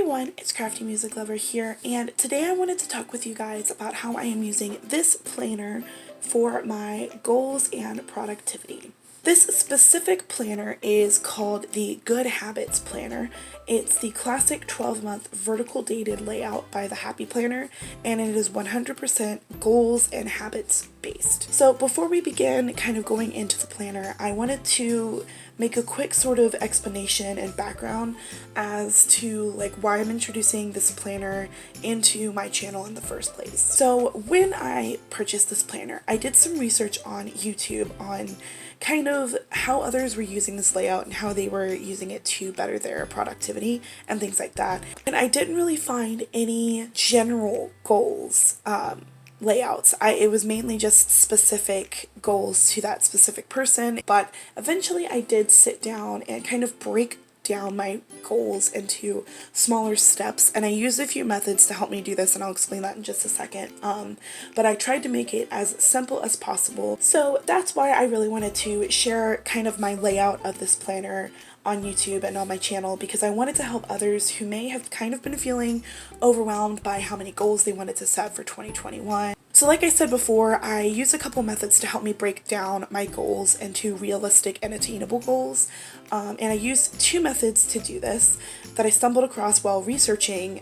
everyone, it's Crafty Music Lover here, and today I wanted to talk with you guys about how I am using this planner for my goals and productivity. This specific planner is called the Good Habits Planner. It's the classic 12-month vertical dated layout by the Happy Planner, and it is 100% goals and habits based. So before we begin kind of going into the planner, I wanted to make a quick sort of explanation and background as to why I'm introducing this planner into my channel in the first place. So when I purchased this planner, I did some research on YouTube on kind of how others were using this layout and how they were using it to better their productivity and things like that. And I didn't really find any general goals layouts. It was mainly just specific goals to that specific person, but eventually I did sit down and kind of break down my goals into smaller steps, and I used a few methods to help me do this, and I'll explain that in just a second. But I tried to make it as simple as possible, so that's why I really wanted to share kind of my layout of this planner on YouTube and on my channel, because I wanted to help others who may have kind of been feeling overwhelmed by how many goals they wanted to set for 2021. So like I said before, I use a couple methods to help me break down my goals into realistic and attainable goals. And I used two methods to do this that I stumbled across while researching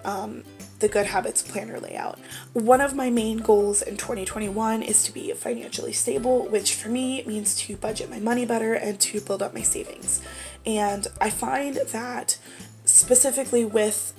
the Good Habits Planner layout. One of my main goals in 2021 is to be financially stable, which for me means to budget my money better and to build up my savings. And I find that specifically with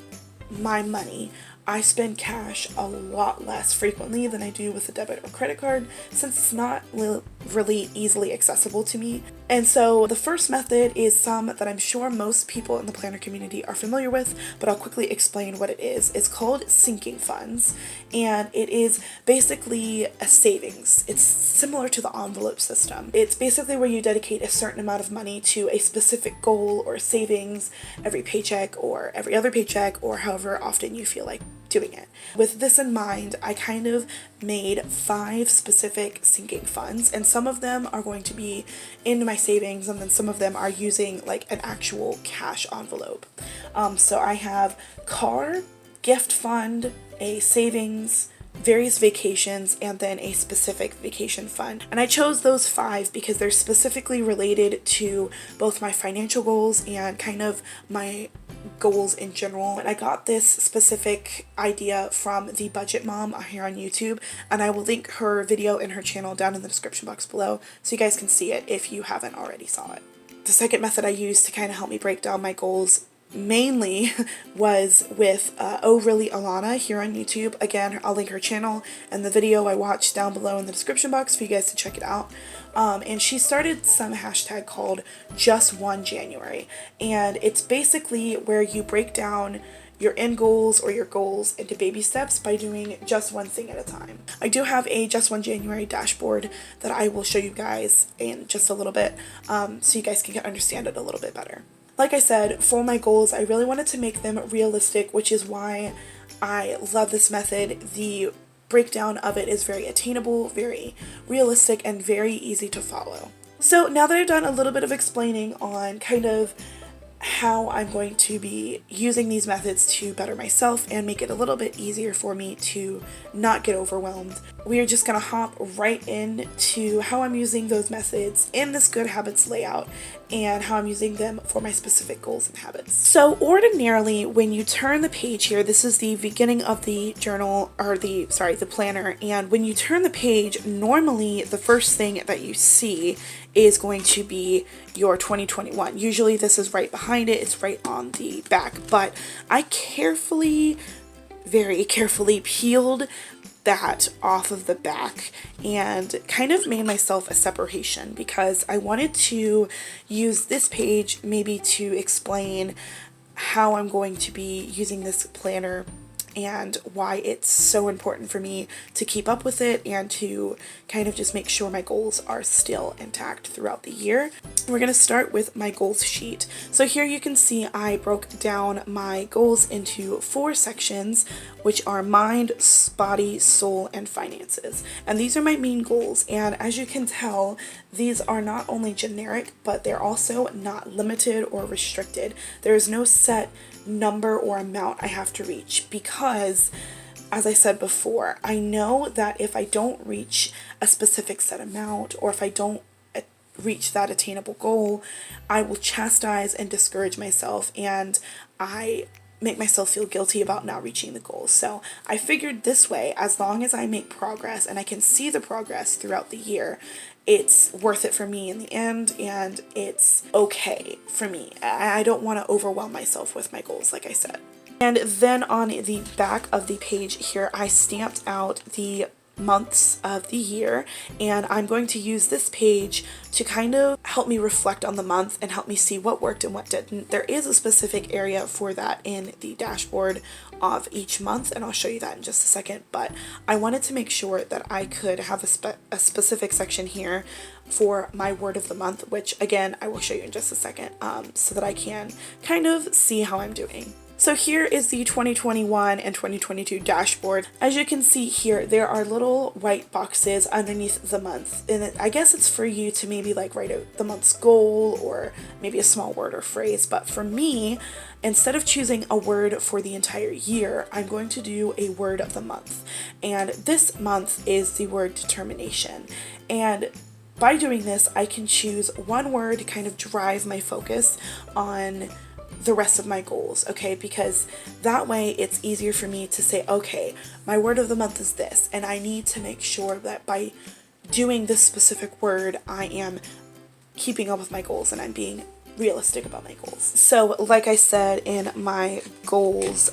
my money, I spend cash a lot less frequently than I do with a debit or credit card, since it's not really easily accessible to me. And so the first method is some that I'm sure most people in the planner community are familiar with, but I'll quickly explain what it is. It's called sinking funds, and it is basically a savings. It's similar to the envelope system. It's basically where you dedicate a certain amount of money to a specific goal or savings every paycheck or every other paycheck, or however often you feel like doing it. With this in mind, I kind of made 5 specific sinking funds, and some of them are going to be in my savings, and then some of them are using an actual cash envelope. So I have car, gift fund, a savings, various vacations, and then a specific vacation fund. And I chose those 5 because they're specifically related to both my financial goals and kind of my goals in general. And I got this specific idea from the Budget Mom here on YouTube, and I will link her video in her channel down in the description box below so you guys can see it if you haven't already saw it. The second method I used to kind of help me break down my goals mainly was with Oh Really Alana here on YouTube. Again, I'll link her channel and the video I watched down below in the description box for you guys to check it out. And she started some hashtag called Just One January, and it's basically where you break down your end goals or your goals into baby steps by doing just one thing at a time. I do have a Just One January dashboard that I will show you guys in just a little bit, so you guys can understand it a little bit better. Like I said, for my goals, I really wanted to make them realistic, which is why I love this method. The breakdown of it is very attainable, very realistic, and very easy to follow. So now that I've done a little bit of explaining on kind of how I'm going to be using these methods to better myself and make it a little bit easier for me to not get overwhelmed, we are just going to hop right into how I'm using those methods in this Good Habits layout and how I'm using them for my specific goals and habits. So ordinarily, when you turn the page here, this is the beginning of the journal, or the planner, and when you turn the page, normally the first thing that you see is going to be your 2021. Usually this is right behind it, it's right on the back, but I very carefully peeled that off of the back and kind of made myself a separation because I wanted to use this page maybe to explain how I'm going to be using this planner and why it's so important for me to keep up with it and to kind of just make sure my goals are still intact throughout the year. We're going to start with my goals sheet. So here you can see I broke down my goals into 4 sections, which are mind, body, soul, and finances. And these are my main goals. And as you can tell, these are not only generic, but they're also not limited or restricted. There is no set number or amount I have to reach because, as I said before, I know that if I don't reach a specific set amount, or if I don't reach that attainable goal, I will chastise and discourage myself, and I make myself feel guilty about not reaching the goals. So I figured this way, as long as I make progress and I can see the progress throughout the year, it's worth it for me in the end, and it's okay for me. I don't want to overwhelm myself with my goals, like I said. And then on the back of the page here, I stamped out the months of the year, and I'm going to use this page to kind of help me reflect on the month and help me see what worked and what didn't. There is a specific area for that in the dashboard of each month, and I'll show you that in just a second, but I wanted to make sure that I could have a specific section here for my word of the month, which again I will show you in just a second, so that I can kind of see how I'm doing. So here is the 2021 and 2022 dashboard. As you can see here, there are little white boxes underneath the month, and I guess it's for you to maybe like write out the month's goal or maybe a small word or phrase. But for me, instead of choosing a word for the entire year, I'm going to do a word of the month. And this month is the word determination. And by doing this, I can choose one word to kind of drive my focus on the rest of my goals, okay? Because that way it's easier for me to say, okay, my word of the month is this, and I need to make sure that by doing this specific word, I am keeping up with my goals and I'm being realistic about my goals. So like I said in my goals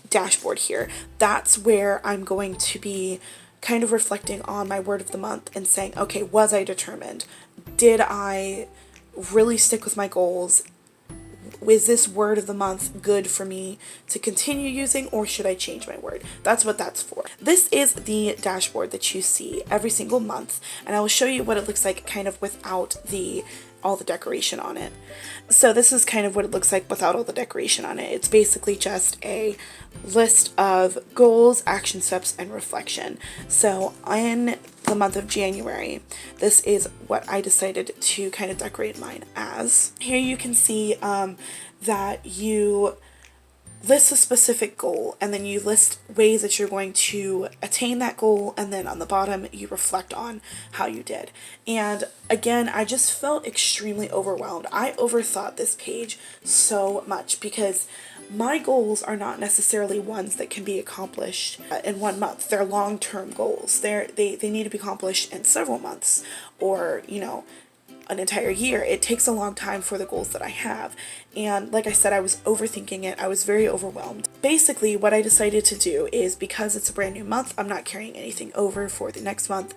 dashboard here, that's where I'm going to be kind of reflecting on my word of the month and saying, okay, was I determined? Did I really stick with my goals? Is this word of the month good for me to continue using, or should I change my word? That's what that's for. This is the dashboard that you see every single month, and I will show you what it looks like kind of without all the decoration on it. So this is kind of what it looks like without all the decoration on it. It's basically just a list of goals, action steps, and reflection. So in the month of January, this is what I decided to kind of decorate mine as. Here you can see that you list a specific goal, and then you list ways that you're going to attain that goal, and then on the bottom you reflect on how you did. And again, I just felt extremely overwhelmed. I overthought this page so much because my goals are not necessarily ones that can be accomplished in 1 month. They're long-term goals. They need to be accomplished in several months, or an entire year. It takes a long time for the goals that I have. And like I said, I was overthinking it. I was very overwhelmed. Basically, what I decided to do is, because it's a brand new month, I'm not carrying anything over for the next month.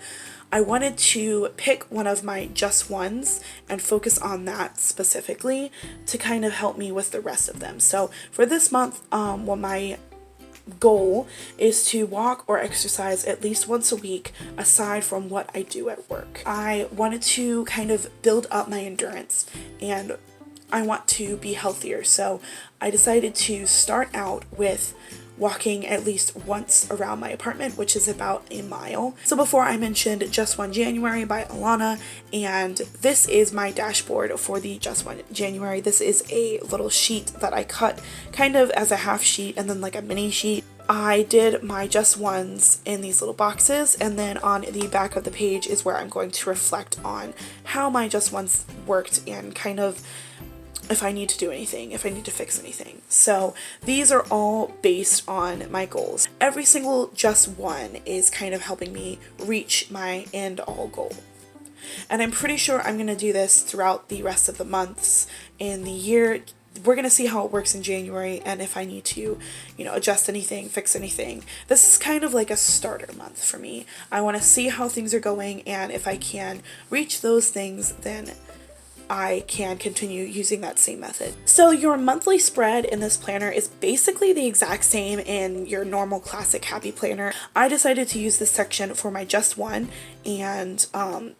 I wanted to pick one of my just ones and focus on that specifically to kind of help me with the rest of them. So for this month, my goal is to walk or exercise at least once a week aside from what I do at work. I wanted to kind of build up my endurance, and I want to be healthier. So I decided to start out with walking at least once around my apartment, which is about a mile. So before, I mentioned Just One January by Alana, and this is my dashboard for the Just One January. This is a little sheet that I cut kind of as a half sheet and then like a mini sheet. I did my just ones in these little boxes, and then on the back of the page is where I'm going to reflect on how my just ones worked and kind of if I need to do anything, if I need to fix anything. So these are all based on my goals. Every single just one is kind of helping me reach my end all goal. And I'm pretty sure I'm going to do this throughout the rest of the months in the year. We're going to see how it works in January, and if I need to, adjust anything, fix anything. This is kind of like a starter month for me. I want to see how things are going, and if I can reach those things, then I can continue using that same method. So your monthly spread in this planner is basically the exact same in your normal classic happy planner. I decided to use this section for my just one, and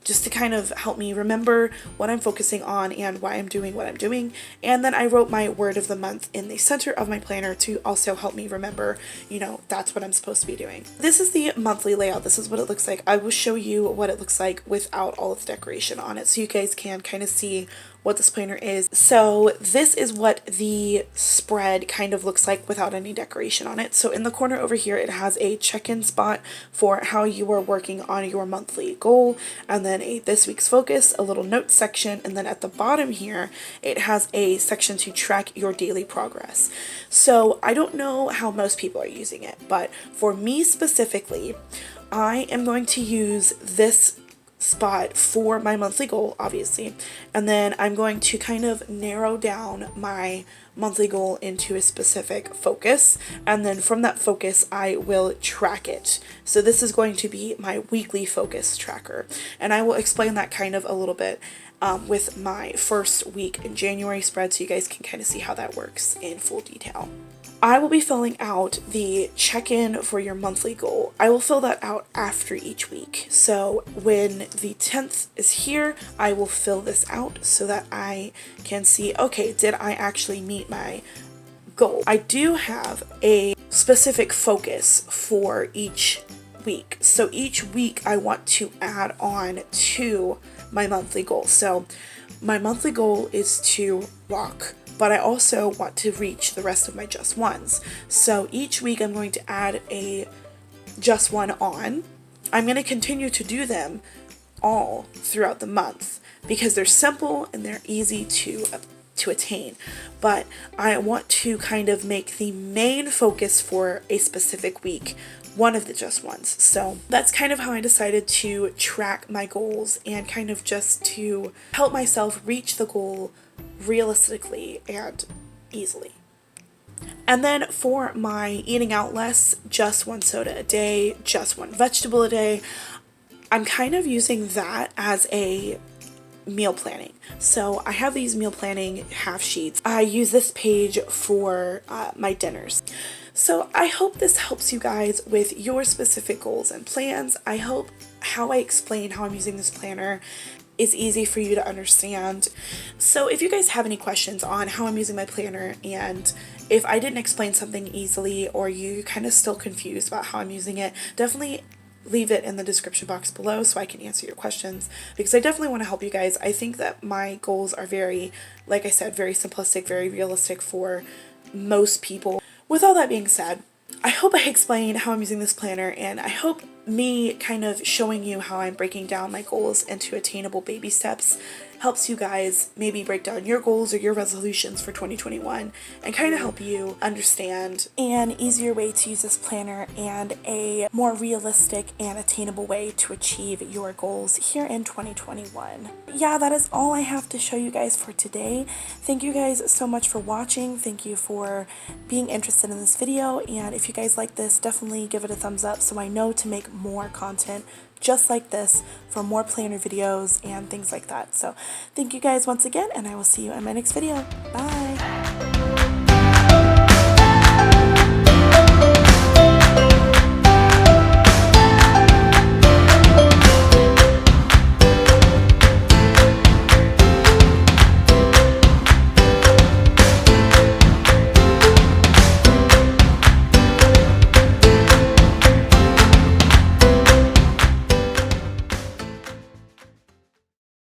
just to kind of help me remember what I'm focusing on and why I'm doing what I'm doing. And then I wrote my word of the month in the center of my planner to also help me remember, you know, that's what I'm supposed to be doing. This is the monthly layout. This is what it looks like. I will show you what it looks like without all of the decoration on it so you guys can kind of see what this planner is. So this is what the spread kind of looks like without any decoration on it. So in the corner over here, it has a check-in spot for how you are working on your monthly goal, and then a this week's focus, a little notes section, and then at the bottom here, it has a section to track your daily progress. So I don't know how most people are using it, but for me specifically, I am going to use this spot for my monthly goal, obviously, and then I'm going to kind of narrow down my monthly goal into a specific focus, and then from that focus I will track it. So this is going to be my weekly focus tracker, and I will explain that kind of a little bit with my first week in January spread so you guys can kind of see how that works in full detail. I will be filling out the check-in for your monthly goal. I will fill that out after each week. So when the 10th is here, I will fill this out so that I can see, okay, did I actually meet my goal? I do have a specific focus for each week. So each week I want to add on to my monthly goal. So my monthly goal is to walk, but I also want to reach the rest of my just ones. So each week I'm going to add a just one on. I'm going to continue to do them all throughout the month because they're simple and they're easy to attain. But I want to kind of make the main focus for a specific week one of the just ones. So that's kind of how I decided to track my goals and kind of just to help myself reach the goal realistically and easily. And then for my eating out less, just one soda a day, just one vegetable a day, I'm kind of using that as a meal planning. So I have these meal planning half sheets. I use this page for my dinners. So I hope this helps you guys with your specific goals and plans. I hope how I explain how I'm using this planner is easy for you to understand. So if you guys have any questions on how I'm using my planner, and if I didn't explain something easily or you kind of still confused about how I'm using it, definitely leave it in the description box below so I can answer your questions, because I definitely want to help you guys. I think that my goals are very, like I said, very simplistic, very realistic for most people. With all that being said, I hope I explained how I'm using this planner, and I hope me kind of showing you how I'm breaking down my goals into attainable baby steps helps you guys maybe break down your goals or your resolutions for 2021 and kind of help you understand an easier way to use this planner and a more realistic and attainable way to achieve your goals here in 2021. Yeah, that is all I have to show you guys for today. Thank you guys so much for watching. Thank you for being interested in this video, and if you guys like this, definitely give it a thumbs up so I know to make more content just like this for more planner videos and things like that. So thank you guys once again, and I will see you in my next video. Bye.